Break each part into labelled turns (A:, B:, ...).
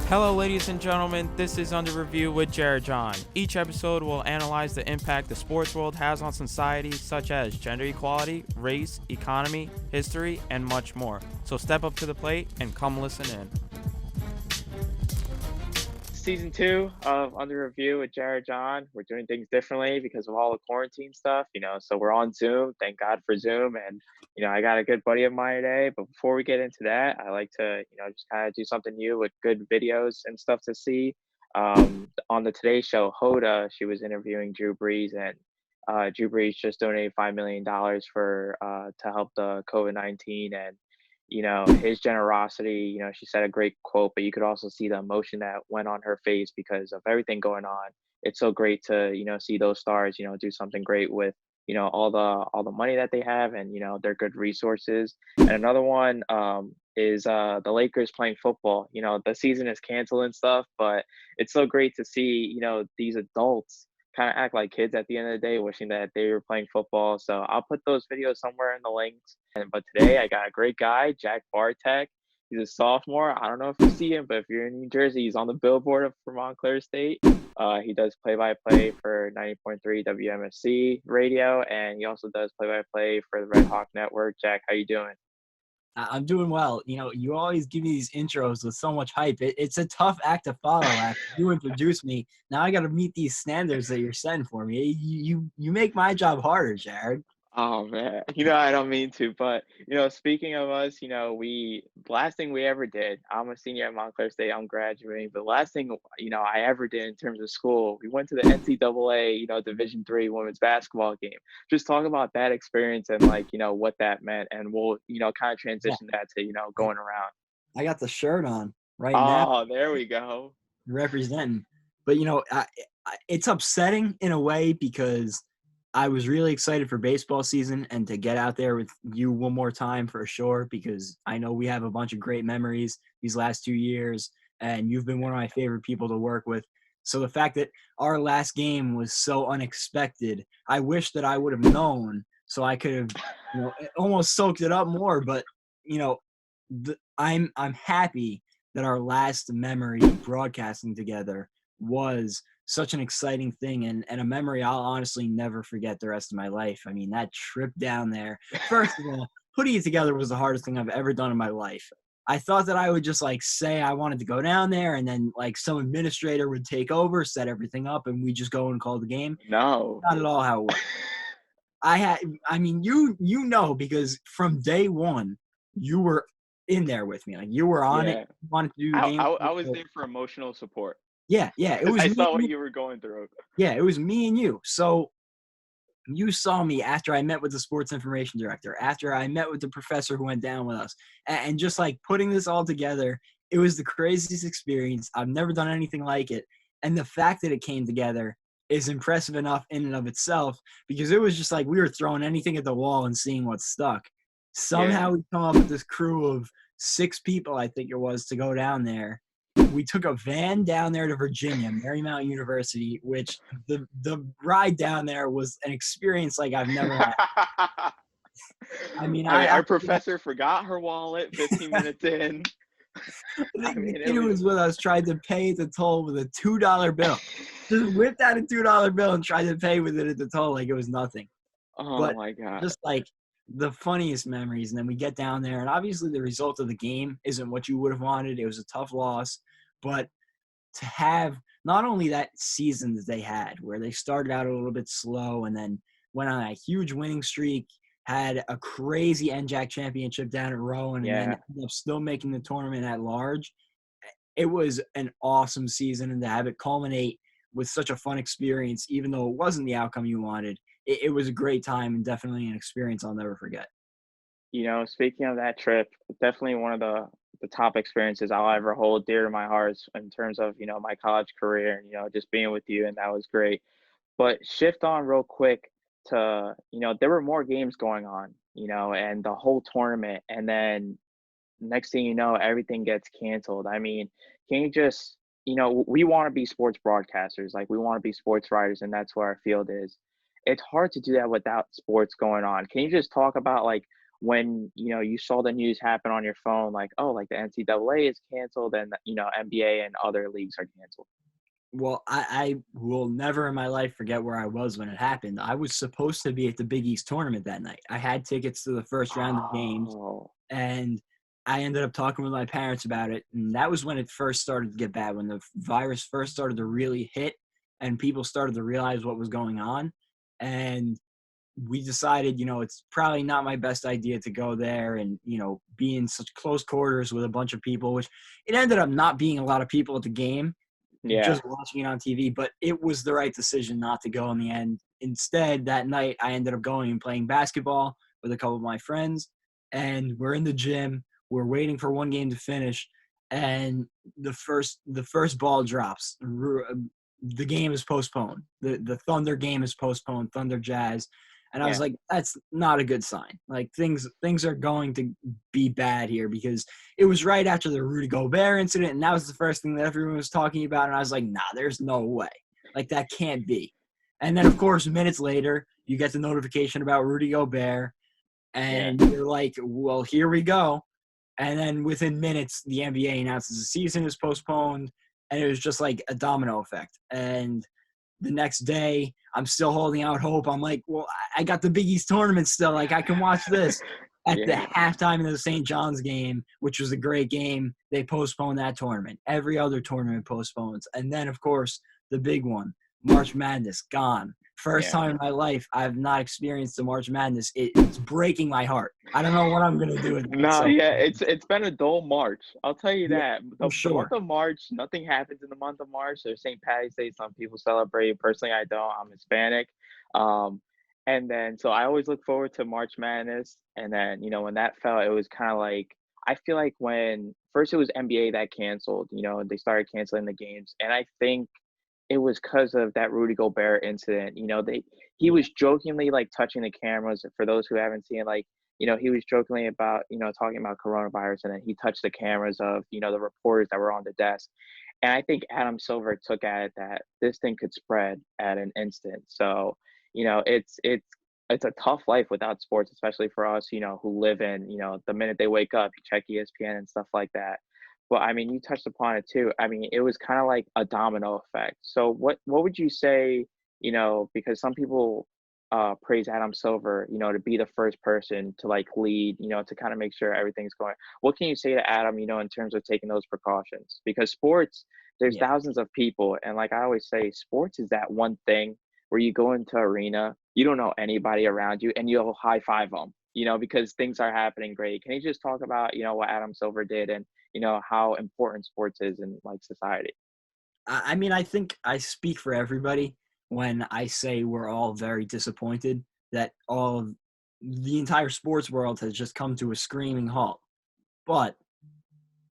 A: Hello, ladies and gentlemen. This is Under Review with Jared John. Each episode will analyze the impact the sports world has on society, such as gender equality, race, economy, history, and much more. So step up to the plate and come listen in.
B: Season 2 of Under Review with Jared John. We're doing things differently because of all the quarantine stuff, so we're on Zoom. Thank God for Zoom. And, I got a good buddy of mine today. But before we get into that, I like to, just kind of do something new with good videos and stuff to see. On the Today Show, Hoda, she was interviewing Drew Brees, and Drew Brees just donated $5 million for to help the COVID-19, and his generosity. She said a great quote, but you could also see the emotion that went on her face because of everything going on. It's so great to, see those stars, do something great with, all the money that they have, and, their good resources. And another one is the Lakers playing football. The season is canceled and stuff, but it's so great to see, these adults kind of act like kids at the end of the day, wishing that they were playing football. So I'll put those videos somewhere in the links. But today I got a great guy, Jack Barteck. He's a sophomore. I don't know if you see him, but if you're in New Jersey, he's on the billboard for Montclair State. He does play-by-play for 90.3 WMSC radio, and he also does play-by-play for the Red Hawk Network. Jack, how you doing?
C: I'm doing well. You always give me these intros with so much hype. It's a tough act to follow after you introduce me. Now I got to meet these standards that you're setting for me. You make my job harder, Jared.
B: Oh man, I don't mean to, but speaking of us, we last thing we ever did. I'm a senior at Montclair State. I'm graduating, but the last thing I ever did in terms of school, we went to the NCAA, Division III women's basketball game. Just talk about that experience and what that meant, and we'll kind of
C: Yeah,
B: transition that to going around.
C: I got the shirt on right now,
B: Oh, there we go.
C: representing. But it's upsetting in a way because I was really excited for baseball season and to get out there with you one more time for sure, because I know we have a bunch of great memories these last 2 years, and you've been one of my favorite people to work with. So the fact that our last game was so unexpected, I wish that I would have known so I could have, almost soaked it up more. But you know, I'm happy that our last memory broadcasting together was such an exciting thing, and a memory I'll honestly never forget the rest of my life. I mean, that trip down there, first of all, putting it together was the hardest thing I've ever done in my life. I thought that I would just say I wanted to go down there, and then some administrator would take over, set everything up, and we just go and call the game.
B: No.
C: Not at all how it worked. Because from day one, you were in there with me. You were on it.
B: Yeah,
C: You wanted to do the
B: I,
C: game.
B: I I was there for emotional support.
C: Yeah, it was
B: I
C: me.
B: saw what you were going through.
C: Yeah, it was me and you. So you saw me after I met with the sports information director, after I met with the professor who went down with us, and just putting this all together, it was the craziest experience. I've never done anything like it. And the fact that it came together is impressive enough in and of itself, because it was just we were throwing anything at the wall and seeing what stuck.
B: Yeah.
C: Somehow we come up with this crew of 6 people, I think it was, to go down there. We took a van down there to Virginia, Marymount University, which the ride down there was an experience like I've never had. I mean,
B: Our professor forgot her wallet 15 minutes in.
C: the
B: It
C: kid who
B: was.
C: was with us tried to pay the toll with a $2 bill. Just whipped out a $2 bill and tried to pay with it at the toll like it was nothing.
B: Oh
C: But
B: my god.
C: just the funniest memories. And then we get down there, and obviously the result of the game isn't what you would have wanted. It was a tough loss. But to have not only that season that they had, where they started out a little bit slow and then went on a huge winning streak, had a crazy NJAC championship down at Rowan, and then
B: Yeah.
C: ended up still making the tournament at large. It was an awesome season, and to have it culminate with such a fun experience, even though it wasn't the outcome you wanted, it was a great time and definitely an experience I'll never forget.
B: Speaking of that trip, definitely one of the top experiences I'll ever hold dear to my heart in terms of, my college career and, just being with you, and that was great. But shift on real quick to, there were more games going on, and the whole tournament, and then next thing you know, everything gets canceled. I mean, can you just, we want to be sports broadcasters, like we want to be sports writers, and that's what our field is. It's hard to do that without sports going on. Can you just talk about when, you saw the news happen on your phone, like, oh, like the NCAA is canceled and, NBA and other leagues are canceled?
C: Well, I will never in my life forget where I was when it happened. I was supposed to be at the Big East tournament that night. I had tickets to the first round of games,
B: Oh,
C: and I ended up talking with my parents about it. And that was when it first started to get bad, when the virus first started to really hit and people started to realize what was going on. And we decided, it's probably not my best idea to go there and, be in such close quarters with a bunch of people, which it ended up not being a lot of people at the game,
B: yeah,
C: just watching it on TV, but it was the right decision not to go in the end. Instead, that night, I ended up going and playing basketball with a couple of my friends, and we're in the gym. We're waiting for one game to finish, and the first ball drops. The game is postponed. The Thunder game is postponed. Thunder Jazz, and I was
B: yeah.
C: like, that's not a good sign. Like things are going to be bad here, because it was right after the Rudy Gobert incident, and that was the first thing that everyone was talking about. And I was like, nah, there's no way. Like, that can't be. And then, of course, minutes later, you get the notification about Rudy Gobert,
B: Yeah.
C: and you're like, well, here we go. And then within minutes, the NBA announces the season is postponed, and it was just like a domino effect. And the next day, I'm still holding out hope. I'm like, well, I got the Big East tournament still. Like, I can watch this. At the
B: Yeah.
C: halftime of the St. John's game, which was a great game, they postponed that tournament. Every other tournament postpones. And then, of course, the big one, March Madness, gone. First
B: Yeah.
C: time in my life I've not experienced the March Madness. It's breaking my heart. I don't know what I'm going to do with
B: No,
C: myself.
B: yeah, it's been a dull March. I'll tell you
C: Yeah,
B: that.
C: for
B: The month
C: sure.
B: of March, nothing happens in the month of March. There's St. Patty's Day. Some people celebrate. Personally, I don't. I'm Hispanic. Um, and then so I always look forward to March Madness. And then, when that fell, it was kind of like I feel like when first it was NBA that canceled, they started canceling the games. And I think it was because of that Rudy Gobert incident. He
C: Yeah.
B: was jokingly like touching the cameras. For those who haven't seen, like, he was jokingly about, talking about coronavirus, and then he touched the cameras of, the reporters that were on the desk. And I think Adam Silver took at it that this thing could spread at an instant. So, it's a tough life without sports, especially for us, who live in, the minute they wake up, you check ESPN and stuff like that. But I mean, you touched upon it too. I mean, it was kind of like a domino effect. So what would you say, because some people praise Adam Silver, to be the first person to like lead, to kind of make sure everything's going. What can you say to Adam, in terms of taking those precautions? Because sports, there's
C: Yeah.
B: thousands of people, and like I always say, sports is that one thing where you go into arena, you don't know anybody around you, and you'll high five them, because things are happening great. Can you just talk about, what Adam Silver did and how important sports is in like society?
C: I mean, I think I speak for everybody when I say we're all very disappointed that all of the entire sports world has just come to a screaming halt. But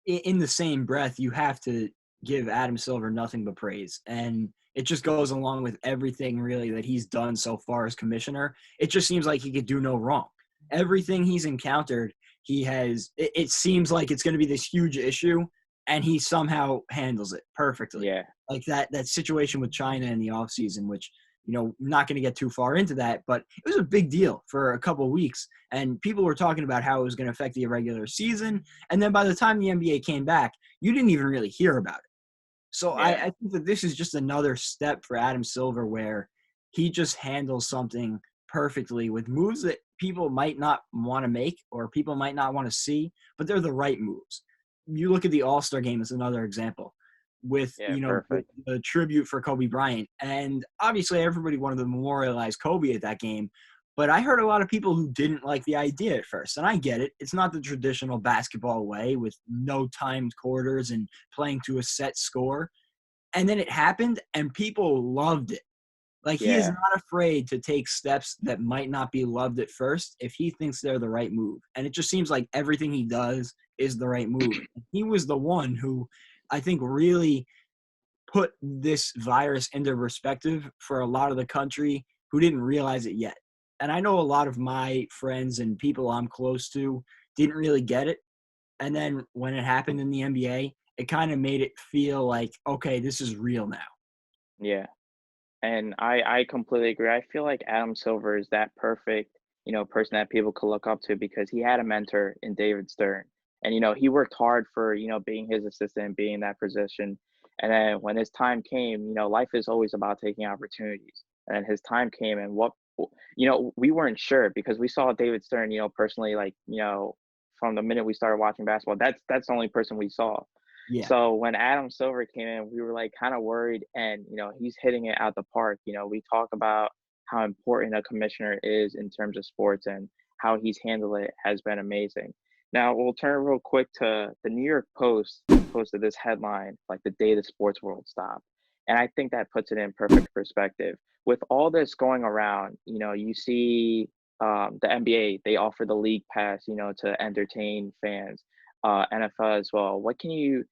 C: in the same breath, you have to give Adam Silver nothing but praise. And it just goes along with everything really that he's done so far as commissioner. It just seems like he could do no wrong. Everything he's encountered, it seems like it's going to be this huge issue, and he somehow handles it perfectly.
B: Yeah,
C: Like that situation with China in the offseason, which, not going to get too far into that, but it was a big deal for a couple of weeks. And people were talking about how it was going to affect the regular season. And then by the time the NBA came back, you didn't even really hear about it. So
B: yeah,
C: I think that this is just another step for Adam Silver where he just handles something perfectly with moves that people might not want to make or people might not want to see, but they're the right moves. You look at the All-Star game as another example with,
B: yeah,
C: the,
B: perfect.
C: the tribute for Kobe Bryant. And obviously everybody wanted to memorialize Kobe at that game, but I heard a lot of people who didn't like the idea at first. And I get it. It's not the traditional basketball way with no timed quarters and playing to a set score. And then it happened and people loved it. Like, he is
B: Yeah,
C: not afraid to take steps that might not be loved at first if he thinks they're the right move. And it just seems like everything he does is the right move. He was the one who I think really put this virus into perspective for a lot of the country who didn't realize it yet. And I know a lot of my friends and people I'm close to didn't really get it. And then when it happened in the NBA, it kind of made it feel like, okay, this is real now.
B: yeah. And I completely agree. I feel like Adam Silver is that perfect, person that people could look up to because he had a mentor in David Stern. And, he worked hard for, being his assistant, being in that position. And then when his time came, life is always about taking opportunities. And then his time came, and we weren't sure because we saw David Stern, personally, like, from the minute we started watching basketball, that's the only person we saw.
C: Yeah.
B: So when Adam Silver came in, we were like kind of worried, and he's hitting it out the park. We talk about how important a commissioner is in terms of sports, and how he's handled it has been amazing. Now we'll turn real quick to the New York Post posted this headline like the day the sports world stopped. And I think that puts it in perfect perspective. With all this going around, you see the NBA, they offer the league pass, to entertain fans, NFL as well. What can you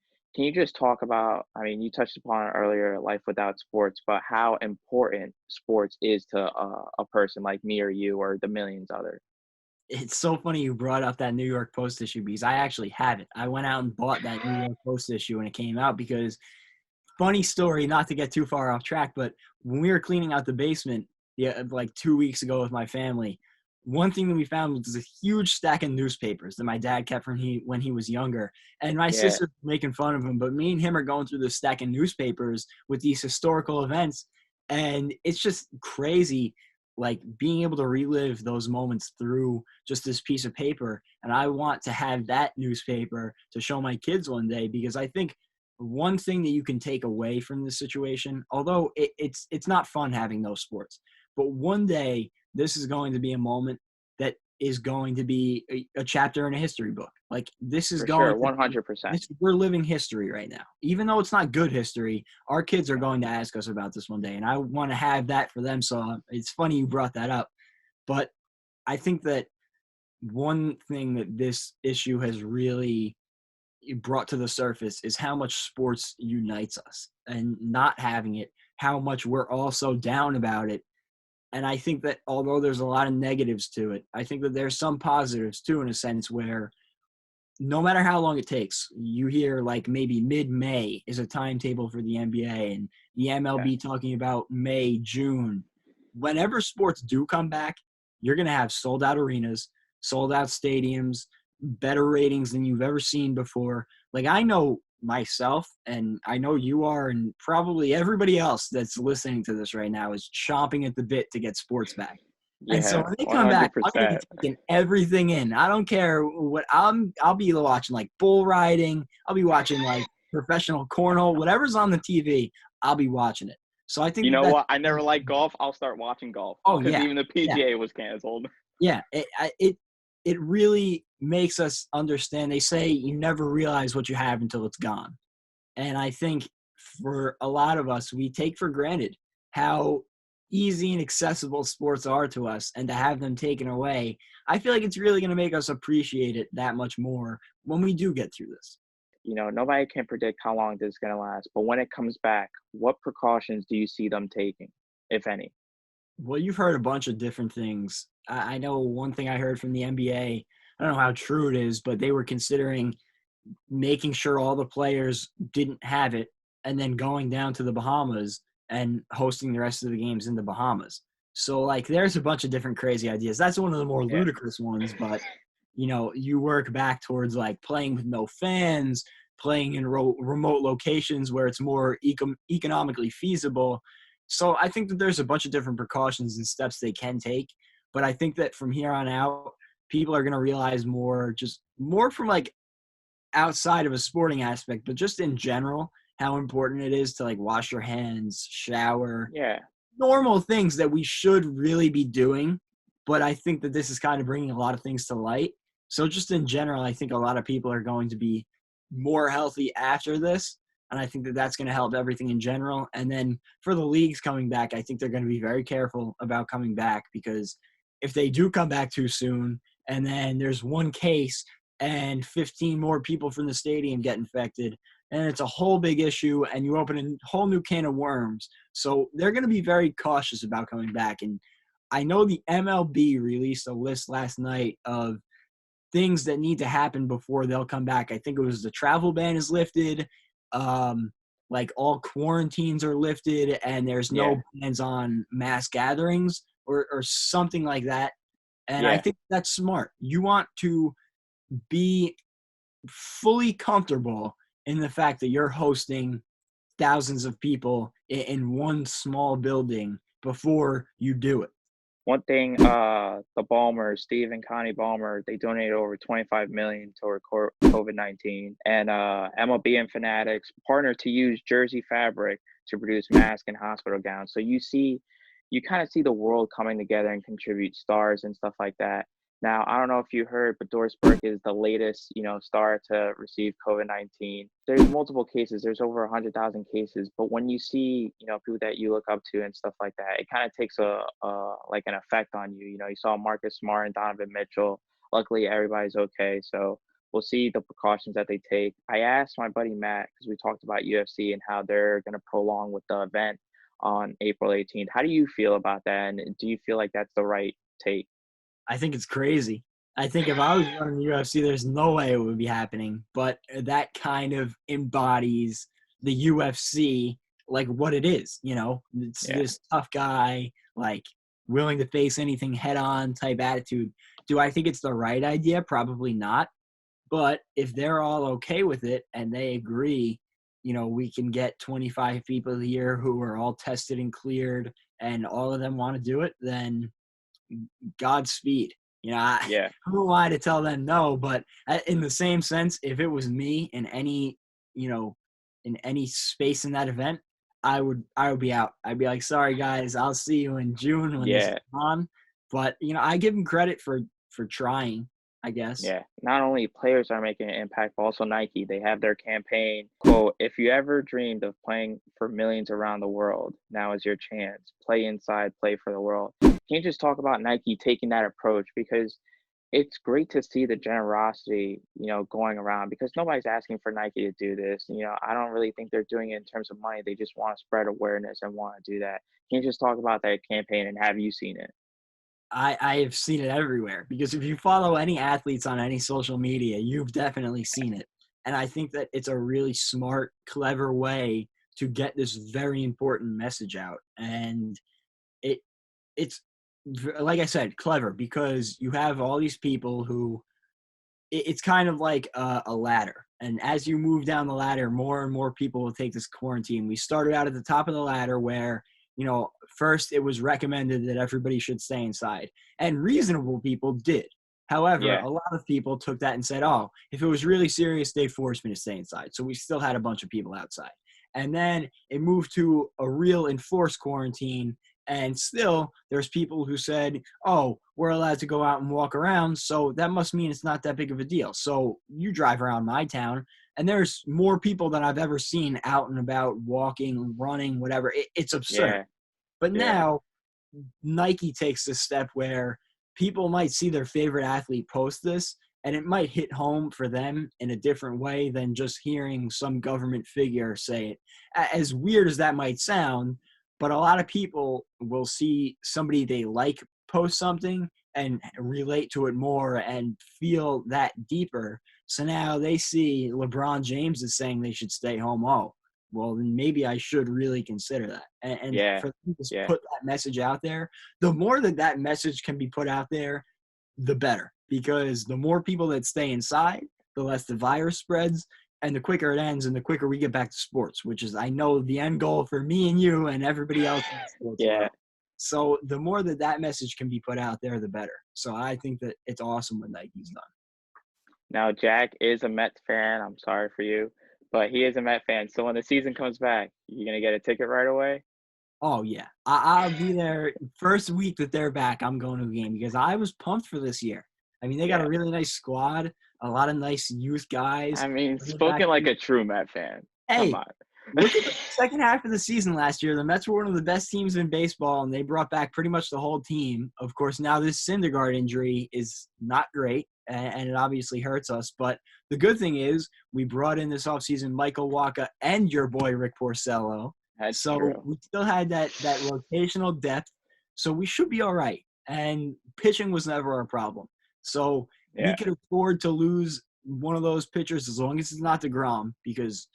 B: just talk about? I mean, you touched upon it earlier, life without sports, but how important sports is to a person like me or you or the millions other.
C: It's so funny you brought up that New York Post issue because I actually have it. I went out and bought that New York Post issue when it came out because funny story, not to get too far off track, but when we were cleaning out the basement, like 2 weeks ago with my family, one thing that we found was a huge stack of newspapers that my dad kept from when he was younger. And my
B: Yeah,
C: sister was making fun of him, but me and him are going through this stack of newspapers with these historical events. And it's just crazy, like being able to relive those moments through just this piece of paper. And I want to have that newspaper to show my kids one day because I think one thing that you can take away from this situation, although it's not fun having those sports, but one day this is going to be a moment that is going to be a chapter in a history book. Like this is
B: for
C: going
B: sure,
C: to be,
B: 100%.
C: we're living history right now. Even though it's not good history, our kids are going to ask us about this one day, and I want to have that for them. So it's funny you brought that up, but I think that one thing that this issue has really brought to the surface is how much sports unites us, and not having it, how much we're all so down about it. And I think that although there's a lot of negatives to it, I think that there's some positives too, in a sense where no matter how long it takes, you hear like maybe mid-May is a timetable for the NBA and the
B: Yeah,
C: MLB talking about May, June. Whenever sports do come back, you're going to have sold out arenas, sold out stadiums, better ratings than you've ever seen before. Like I know myself, and I know you are, and probably everybody else that's listening to this right now is chomping at the bit to get sports back. And so
B: yeah,
C: when they come back, I'm going to
B: 100%.
C: be taking everything in. I don't care what I'll be watching, like bull riding. I'll be watching like professional cornhole, whatever's on the TV. I'll be watching it. So I think
B: You
C: that
B: know
C: that's
B: what? I never liked golf. I'll start watching golf
C: oh
B: because
C: yeah,
B: even the
C: yeah,
B: PGA was canceled.
C: yeah. It really makes us understand. They say you never realize what you have until it's gone. And I think for a lot of us, we take for granted how easy and accessible sports are to us, and to have them taken away, I feel like it's really going to make us appreciate it that much more when we do get through this.
B: Nobody can predict how long this is going to last, but when it comes back, what precautions do you see them taking, if any?
C: Well, you've heard a bunch of different things. I know one thing I heard from the NBA, I don't know how true it is, but they were considering making sure all the players didn't have it and then going down to the Bahamas and hosting the rest of the games in the Bahamas. So like there's a bunch of different crazy ideas. That's one of the more
B: Yeah,
C: ludicrous ones, but you work back towards like playing with no fans, playing in remote locations where it's more economically feasible. So I think that there's a bunch of different precautions and steps they can take, but I think that from here on out, people are going to realize more, just more from like outside of a sporting aspect, but just in general, how important it is to like wash your hands, shower,
B: yeah,
C: normal things that we should really be doing. But I think that this is kind of bringing a lot of things to light. So just in general, I think a lot of people are going to be more healthy after this. And I think that that's going to help everything in general. And then for the leagues coming back, I think they're going to be very careful about coming back, because if they do come back too soon and then there's one case and 15 more people from the stadium get infected, and it's a whole big issue, and you open a whole new can of worms. So they're going to be very cautious about coming back. And I know the MLB released a list last night of things that need to happen before they'll come back. I think it was the travel ban is lifted, like all quarantines are lifted, and there's
B: yeah.
C: no bans on mass gatherings or something like that. And I
B: Yeah.
C: think that's smart. You want to be fully comfortable in the fact that you're hosting thousands of people in one small building before you do it.
B: One thing, the Ballmer, Steve and Connie Ballmer, they donated over 25 million toward COVID-19, and MLB and Fanatics partnered to use jersey fabric to produce masks and hospital gowns. So you kind of see the world coming together and contribute stars and stuff like that. Now, I don't know if you heard, but Doris Burke is the latest, star to receive COVID-19. There's multiple cases. There's over 100,000 cases. But when you see, people that you look up to and stuff like that, it kind of takes like an effect on you. You saw Marcus Smart and Donovan Mitchell. Luckily, everybody's okay. So we'll see the precautions that they take. I asked my buddy Matt, because we talked about UFC and how they're going to prolong with the event on April 18th. How do you feel about that? And do you feel like that's the right take?
C: I think it's crazy. I think if I was running the UFC, there's no way it would be happening. But that kind of embodies the UFC, like what it is. It's
B: Yeah.
C: this tough guy, like willing to face anything head on type attitude. Do I think it's the right idea? Probably not. But if they're all okay with it and they agree, we can get 25 people here who are all tested and cleared and all of them want to do it, then Godspeed.
B: Yeah.
C: Who am I to tell them no? But in the same sense, if it was me in any, in any space in that event, I would be out. I'd be like, sorry guys, I'll see you in June when this is
B: Yeah.
C: on. But I give them credit for trying, I guess.
B: Yeah. Not only players are making an impact, but also Nike. They have their campaign, quote, "If you ever dreamed of playing for millions around the world, now is your chance. Play inside, play for the world." Can you just talk about Nike taking that approach? Because it's great to see the generosity, going around, because nobody's asking for Nike to do this. I don't really think they're doing it in terms of money. They just want to spread awareness and want to do that. Can you just talk about that campaign, and have you seen it?
C: I have seen it everywhere, because if you follow any athletes on any social media, you've definitely seen it. And I think that it's a really smart, clever way to get this very important message out. And it's like I said, clever, because you have all these people who it's kind of like a ladder. And as you move down the ladder, more and more people will take this quarantine. We started out at the top of the ladder where, first it was recommended that everybody should stay inside. And reasonable people did. However,
B: Yeah.
C: a lot of people took that and said, oh, if it was really serious, they'd force me to stay inside. So we still had a bunch of people outside. And then it moved to a real enforced quarantine. And still, there's people who said, oh, we're allowed to go out and walk around, so that must mean it's not that big of a deal. So you drive around my town, and there's more people than I've ever seen out and about walking, running, whatever. It's absurd.
B: Yeah.
C: But
B: Yeah.
C: now Nike takes this step where people might see their favorite athlete post this, and it might hit home for them in a different way than just hearing some government figure say it. As weird as that might sound, but a lot of people will see somebody they like post something and relate to it more and feel that deeper. So now they see LeBron James is saying they should stay home. Oh, well, then maybe I should really consider that. And
B: Yeah.
C: for them to
B: Yeah.
C: put that message out there, the more that message can be put out there, the better. Because the more people that stay inside, the less the virus spreads, and the quicker it ends and the quicker we get back to sports, which is, I know, the end goal for me and you and everybody else in the sports
B: Yeah.
C: world. So the more that message can be put out there, the better. So I think that it's awesome what Nike's done.
B: Now, Jack is a Mets fan. I'm sorry for you, but he is a Met fan. So when the season comes back, you gonna get a ticket right away?
C: Oh, yeah. I'll be there first week that they're back. I'm going to a game because I was pumped for this year. I mean, they got
B: Yeah.
C: a really nice squad, a lot of nice youth guys.
B: I mean,
C: Bringing back
B: spoken like a true Met fan. Come
C: Hey,
B: on.
C: look at the second half of the season last year. The Mets were one of the best teams in baseball, and they brought back pretty much the whole team. Of course, now this Syndergaard injury is not great, and it obviously hurts us. But the good thing is we brought in this offseason Michael Wacha and your boy Rick Porcello.
B: That's
C: So
B: true.
C: we still had that rotational depth. So we should be all right. And pitching was never our problem. So we
B: Yeah.
C: could afford to lose one of those pitchers as long as it's not DeGrom, because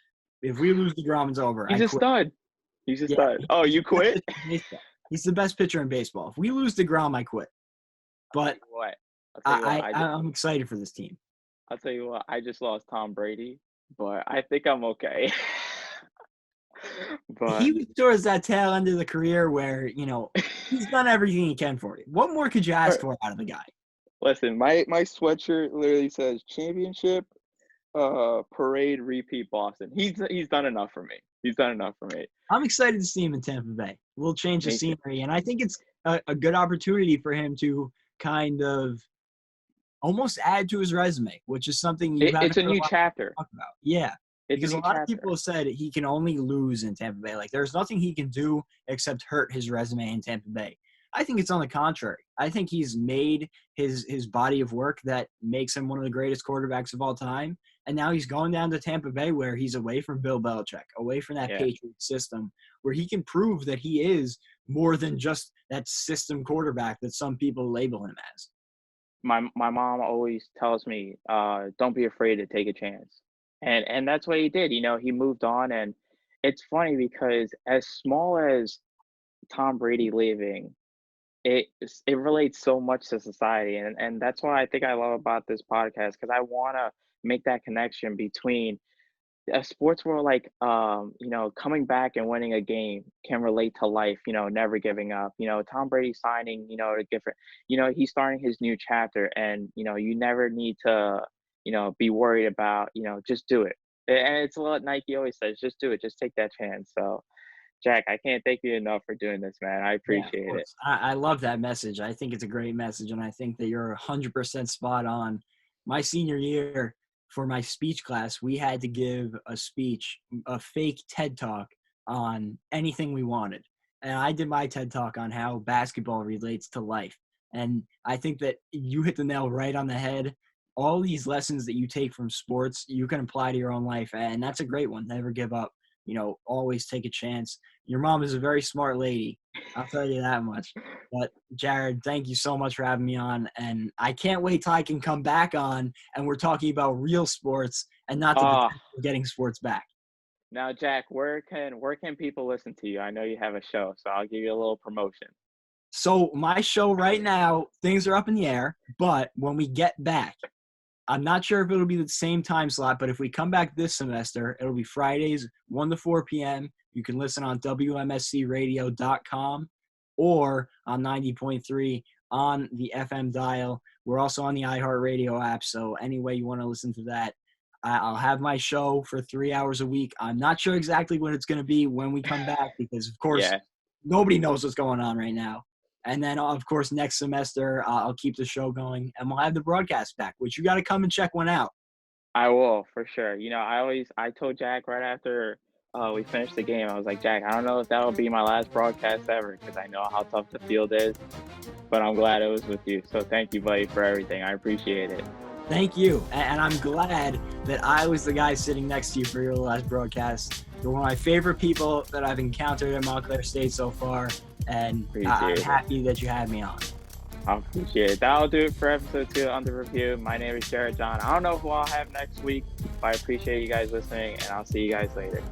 C: if we lose DeGrom, it's over.
B: He's
C: I
B: a
C: quit.
B: stud. He's a
C: Yeah,
B: stud. Oh,
C: he's
B: you
C: the best
B: quit?
C: pitcher in baseball. He's the best pitcher in baseball. If we lose DeGrom, I quit.
B: I'll tell
C: but
B: you what. I'll tell you what.
C: I'm excited for this team.
B: I'll tell you what. I just lost Tom Brady, but I think I'm okay.
C: He
B: But
C: was towards that tail end of the career where, he's done everything he can for you. What more could you ask for out of the guy?
B: listen, my sweatshirt literally says championship, parade, repeat, Boston. He's done enough for me. He's done enough for me.
C: I'm excited to see him in Tampa Bay. We'll change the
B: Me too.
C: scenery, and I think it's a good opportunity for him to kind of almost add to his resume, which is something you haven't
B: It's a
C: heard a
B: new
C: lot
B: chapter.
C: of talk about. Yeah,
B: It's a
C: because a
B: new
C: lot of
B: chapter.
C: people have said he can only lose in Tampa Bay. Like, there's nothing he can do except hurt his resume in Tampa Bay. I think it's on the contrary. I think he's made his body of work that makes him one of the greatest quarterbacks of all time. And now he's going down to Tampa Bay where he's away from Bill Belichick, away from that
B: Yeah.
C: Patriots system, where he can prove that he is more than just that system quarterback that some people label him as.
B: My mom always tells me, don't be afraid to take a chance. And that's what he did. He moved on, and it's funny because as small as Tom Brady leaving, it relates so much to society, and that's what I think I love about this podcast because I want to make that connection between a sports world like coming back and winning a game can relate to life, never giving up. Tom Brady signing, a different, he's starting his new chapter, and you never need to be worried about, just do it. And it's what Nike always says, just do it, just take that chance. So Jack, I can't thank you enough for doing this, man. I
C: Yeah, of
B: appreciate it.
C: course. I love that message. I think it's a great message, and I think that you're 100% spot on. My senior year, for my speech class, we had to give a speech, a fake TED Talk on anything we wanted. And I did my TED Talk on how basketball relates to life. And I think that you hit the nail right on the head. All these lessons that you take from sports, you can apply to your own life. And that's a great one. Never give up. Always take a chance. Your mom is a very smart lady. I'll tell you that much. But Jared, thank you so much for having me on. And I can't wait till I can come back on and we're talking about real sports and not the
B: Uh,
C: potential of getting sports back.
B: Now, Jack, where can people listen to you? I know you have a show, so I'll give you a little promotion.
C: So my show right now, things are up in the air. But when we get back, I'm not sure if it'll be the same time slot, but if we come back this semester, it'll be Fridays, 1 to 4 p.m. You can listen on WMSCradio.com or on 90.3 on the FM dial. We're also on the iHeartRadio app, so any way you want to listen to that. I'll have my show for 3 hours a week. I'm not sure exactly what it's going to be when we come back because, of course,
B: Yeah,
C: nobody knows what's going on right now. And then, of course, next semester, I'll keep the show going, and we'll have the broadcast back, which you got to come and check one out.
B: I will for sure. I told Jack right after we finished the game, I was like, Jack, I don't know if that'll be my last broadcast ever because I know how tough the field is, but I'm glad it was with you. So thank you, buddy, for everything. I appreciate it.
C: Thank you. And I'm glad that I was the guy sitting next to you for your last broadcast. You're one of my favorite people that I've encountered in Montclair State so far, and I'm happy that you had me on.
B: I appreciate it. That'll do it for episode 2 Under Review. My name is Jared John. I don't know who I'll have next week, but I appreciate you guys listening, and I'll see you guys later.